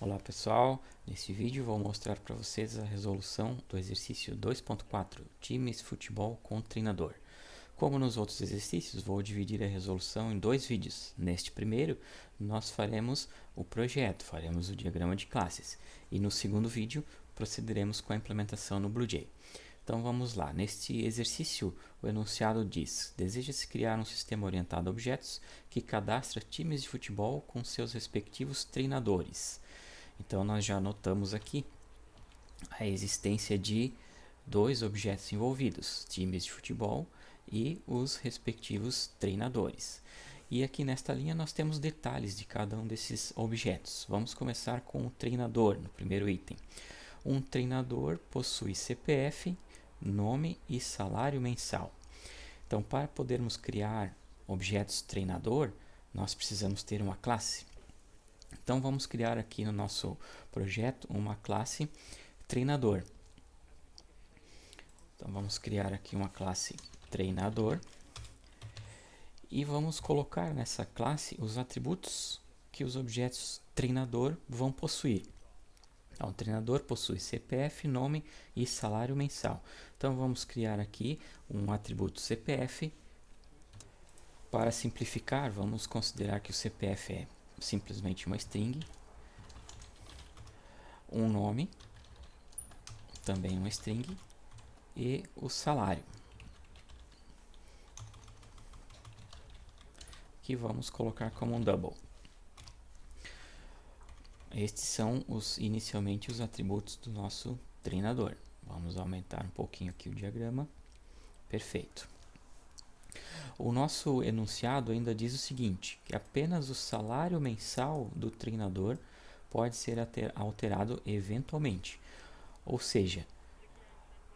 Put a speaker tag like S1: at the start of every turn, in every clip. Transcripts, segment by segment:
S1: Olá pessoal, nesse vídeo vou mostrar para vocês a resolução do exercício 2.4 Times Futebol com Treinador. Como nos outros exercícios, vou dividir a resolução em dois vídeos. Neste primeiro, nós faremos o projeto, faremos o diagrama de classes. E no segundo vídeo, procederemos com a implementação no BlueJ. Então vamos lá, neste exercício o enunciado diz: deseja-se criar um sistema orientado a objetos que cadastra times de futebol com seus respectivos treinadores. Então nós já notamos aqui a existência de dois objetos envolvidos, times de futebol e os respectivos treinadores. E aqui nesta linha nós temos detalhes de cada um desses objetos. Vamos começar com o treinador, no primeiro item. Um treinador possui CPF, nome e salário mensal. Então, para podermos criar objetos treinador, nós precisamos ter uma classe. Então, vamos criar aqui no nosso projeto uma classe treinador. Então, vamos criar aqui uma classe treinador e vamos colocar nessa classe os atributos que os objetos treinador vão possuir. Então, o treinador possui CPF, nome e salário mensal. Então, vamos criar aqui um atributo CPF. Para simplificar, vamos considerar que o CPF é simplesmente uma string, um nome, também uma string, e o salário, que vamos colocar como um double. Estes são inicialmente os atributos do nosso treinador. Vamos aumentar um pouquinho aqui o diagrama. Perfeito. O nosso enunciado ainda diz o seguinte, que apenas o salário mensal do treinador pode ser alterado eventualmente. Ou seja,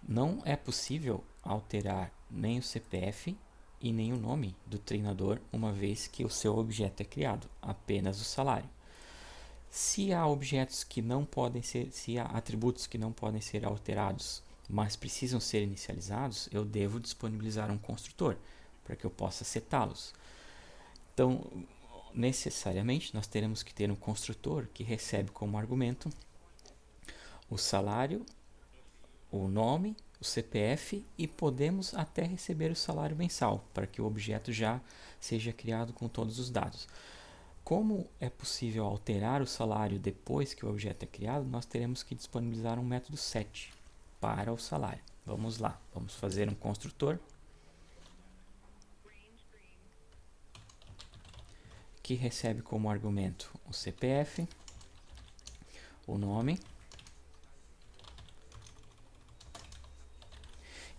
S1: não é possível alterar nem o CPF e nem o nome do treinador uma vez que o seu objeto é criado, apenas o salário. Se há objetos que não podem ser, se há atributos que não podem ser alterados, mas precisam ser inicializados, eu devo disponibilizar um construtor para que eu possa setá-los. Então, necessariamente, nós teremos que ter um construtor que recebe como argumento o salário, o nome, o CPF e podemos até receber o salário mensal, para que o objeto já seja criado com todos os dados. Como é possível alterar o salário depois que o objeto é criado, nós teremos que disponibilizar um método set para o salário. Vamos lá, vamos fazer um construtor que recebe como argumento o CPF, o nome,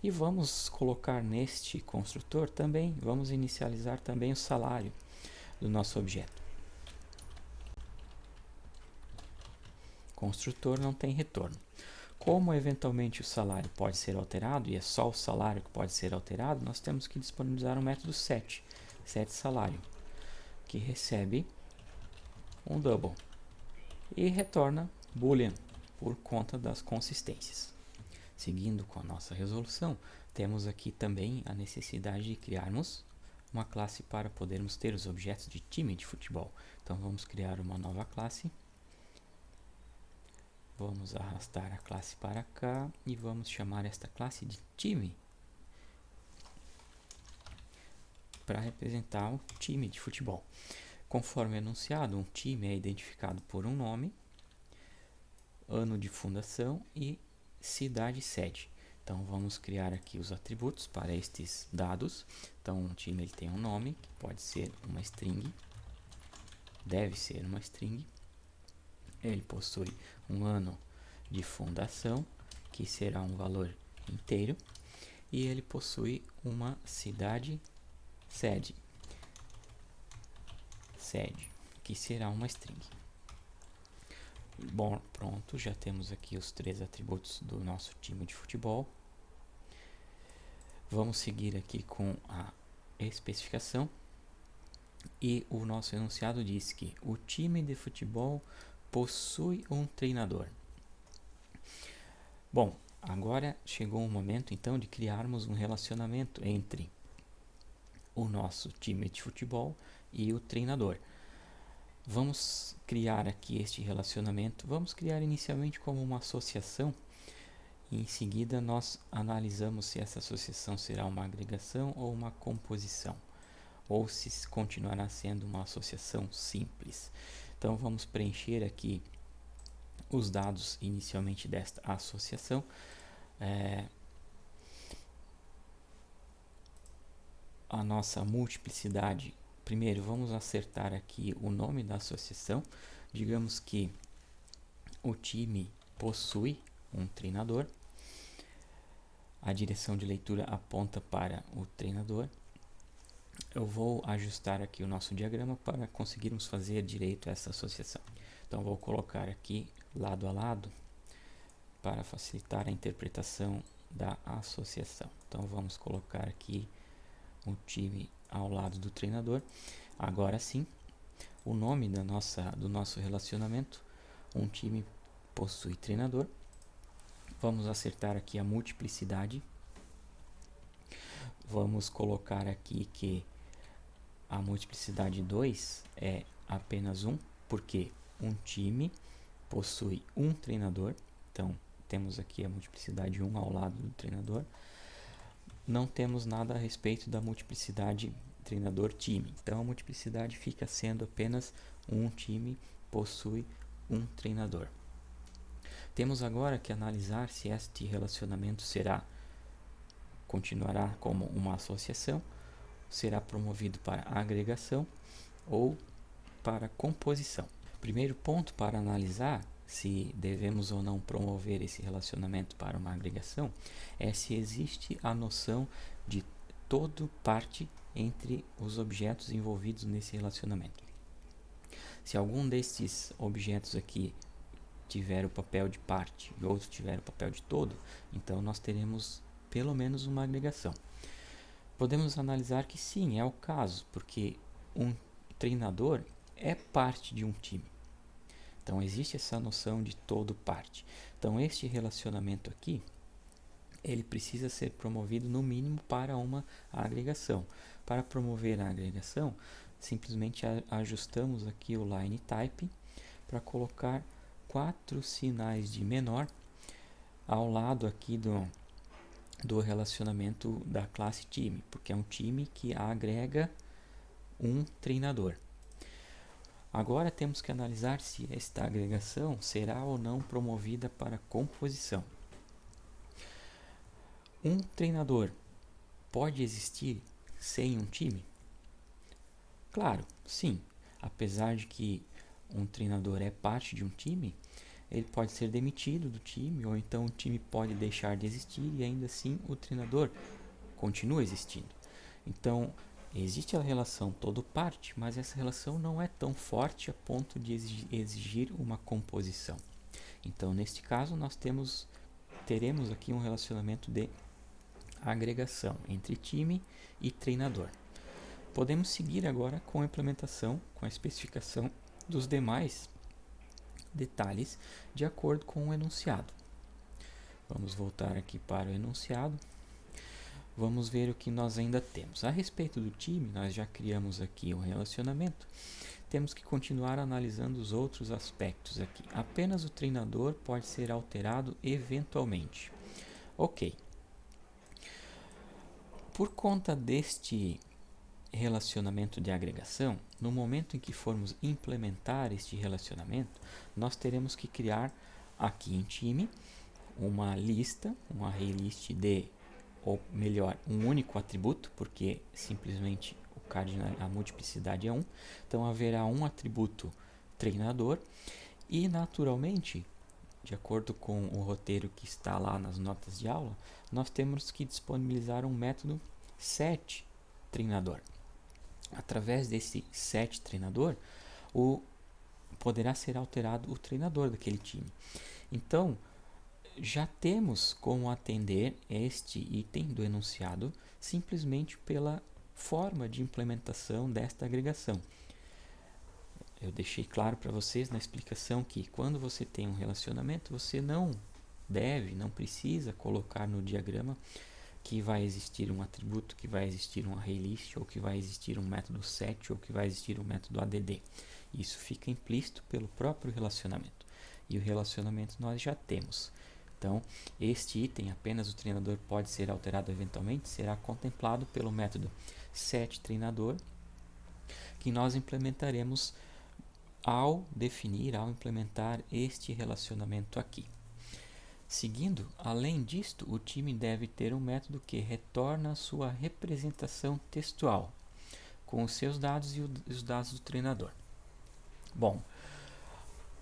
S1: e vamos colocar neste construtor também, vamos inicializar também o salário do nosso objeto. Construtor não tem retorno. Como eventualmente o salário pode ser alterado, e é só o salário que pode ser alterado, nós temos que disponibilizar um método set salário, que recebe um double e retorna boolean por conta das consistências. Seguindo com a nossa resolução, temos aqui também a necessidade de criarmos uma classe para podermos ter os objetos de time de futebol. Então vamos criar uma nova classe. Vamos arrastar a classe para cá e vamos chamar esta classe de time para representar o time de futebol. Conforme enunciado, um time é identificado por um nome, ano de fundação e cidade sede. Então vamos criar aqui os atributos para estes dados. Então um time ele tem um nome, que pode ser uma string, deve ser uma string. Ele possui um ano de fundação, que será um valor inteiro, e ele possui uma cidade sede, que será uma string. Bom, pronto, já temos aqui os três atributos do nosso time de futebol. Vamos seguir aqui com a especificação. E o nosso enunciado diz que o time de futebol possui um treinador. Bom, agora chegou o momento então de criarmos um relacionamento entre o nosso time de futebol e o treinador. Vamos criar aqui este relacionamento. Vamos criar inicialmente como uma associação. E em seguida nós analisamos se essa associação será uma agregação ou uma composição, ou se continuará sendo uma associação simples. Então vamos preencher aqui os dados inicialmente desta associação. A nossa multiplicidade, primeiro vamos acertar aqui o nome da associação. Digamos que o time possui um treinador. A direção de leitura aponta para o treinador. Eu vou ajustar aqui o nosso diagrama para conseguirmos fazer direito a essa associação. Então vou colocar aqui lado a lado para facilitar a interpretação da associação. Então vamos colocar aqui o time ao lado do treinador. Agora sim, o nome do nosso relacionamento, um time possui treinador. Vamos acertar aqui a multiplicidade. Vamos colocar aqui que a multiplicidade 2 é apenas 1, porque um time possui um treinador. Então, temos aqui a multiplicidade 1 ao lado do treinador. Não temos nada a respeito da multiplicidade treinador-time. Então, a multiplicidade fica sendo apenas um time possui um treinador. Temos agora que analisar se este relacionamento continuará como uma associação, será promovido para agregação ou para composição. Primeiro ponto para analisar se devemos ou não promover esse relacionamento para uma agregação é se existe a noção de todo parte entre os objetos envolvidos nesse relacionamento. Se algum desses objetos aqui tiver o papel de parte e outro tiver o papel de todo, então nós teremos pelo menos uma agregação. Podemos analisar que sim, é o caso, porque um treinador é parte de um time. Então existe essa noção de todo parte. Então este relacionamento aqui, ele precisa ser promovido no mínimo para uma agregação. Para promover a agregação, simplesmente ajustamos aqui o line type para colocar 4 sinais de menor ao lado aqui do relacionamento da classe time, porque é um time que agrega um treinador. Agora temos que analisar se esta agregação será ou não promovida para composição. Um treinador pode existir sem um time? Claro, sim. Apesar de que um treinador é parte de um time, ele pode ser demitido do time, ou então o time pode deixar de existir e ainda assim o treinador continua existindo. Então, existe a relação todo-parte, mas essa relação não é tão forte a ponto de exigir uma composição. Então, neste caso, nós teremos aqui um relacionamento de agregação entre time e treinador. Podemos seguir agora com a implementação, com a especificação dos demais detalhes de acordo com o enunciado. Vamos voltar aqui para o enunciado. Vamos ver o que nós ainda temos. A respeito do time, nós já criamos aqui um relacionamento. Temos que continuar analisando os outros aspectos aqui. Apenas o treinador pode ser alterado eventualmente. Ok. Por conta deste relacionamento de agregação, no momento em que formos implementar este relacionamento, nós teremos que criar aqui em time uma lista, um array list de, ou melhor, um único atributo, porque simplesmente a multiplicidade é 1. Então haverá um atributo treinador e naturalmente, de acordo com o roteiro que está lá nas notas de aula, nós temos que disponibilizar um método setTreinador. Através desse setTreinador, poderá ser alterado o treinador daquele time. Então, já temos como atender este item do enunciado simplesmente pela forma de implementação desta agregação. Eu deixei claro para vocês na explicação que quando você tem um relacionamento, você não precisa colocar no diagrama que vai existir um atributo, que vai existir um array list, ou que vai existir um método set, ou que vai existir um método add. Isso fica implícito pelo próprio relacionamento. E o relacionamento nós já temos. Então, este item, apenas o treinador pode ser alterado eventualmente, será contemplado pelo método setTreinador, que nós implementaremos ao implementar este relacionamento aqui. Seguindo, além disto, o time deve ter um método que retorna a sua representação textual, com os seus dados e os dados do treinador. Bom,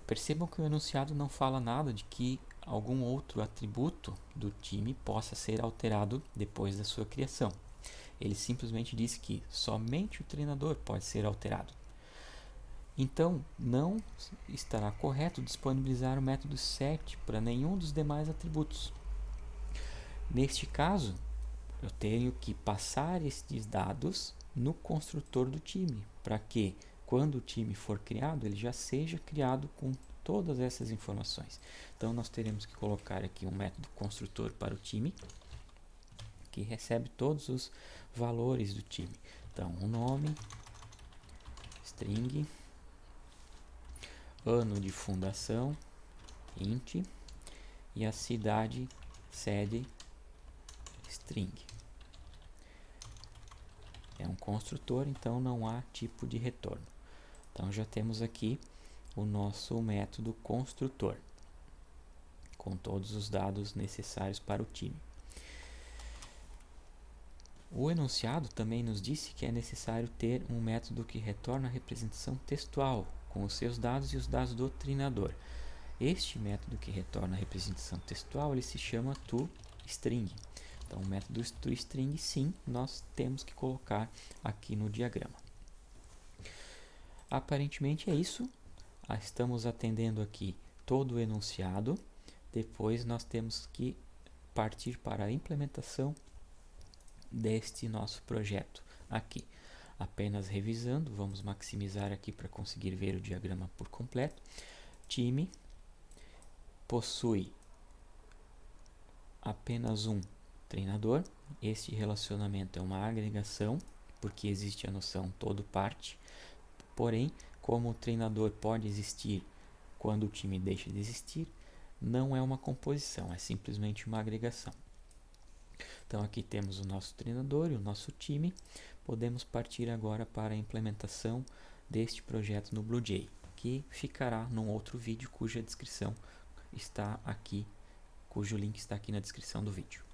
S1: percebam que o enunciado não fala nada de que algum outro atributo do time possa ser alterado depois da sua criação. Ele simplesmente diz que somente o treinador pode ser alterado. Então, não estará correto disponibilizar o método set para nenhum dos demais atributos. Neste caso, eu tenho que passar estes dados no construtor do time, para que, quando o time for criado, ele já seja criado com todas essas informações. Então, nós teremos que colocar aqui um método construtor para o time, que recebe todos os valores do time. Então, o nome, string, ano de fundação, int, e a cidade, sede, string. É um construtor, então não há tipo de retorno. Então já temos aqui o nosso método construtor, com todos os dados necessários para o time. O enunciado também nos disse que é necessário ter um método que retorna a representação textual, com os seus dados e os dados do treinador. Este método que retorna a representação textual, ele se chama toString. Então, o método toString, sim, nós temos que colocar aqui no diagrama. Aparentemente é isso. Estamos atendendo aqui todo o enunciado. Depois nós temos que partir para a implementação deste nosso projeto aqui. Apenas revisando, vamos maximizar aqui para conseguir ver o diagrama por completo. Time possui apenas um treinador. Este relacionamento é uma agregação, porque existe a noção todo-parte. Porém, como o treinador pode existir quando o time deixa de existir, não é uma composição, é simplesmente uma agregação. Então aqui temos o nosso treinador e o nosso time. Podemos partir agora para a implementação deste projeto no BlueJ, que ficará num outro vídeo cuja descrição está aqui, cujo link está aqui na descrição do vídeo.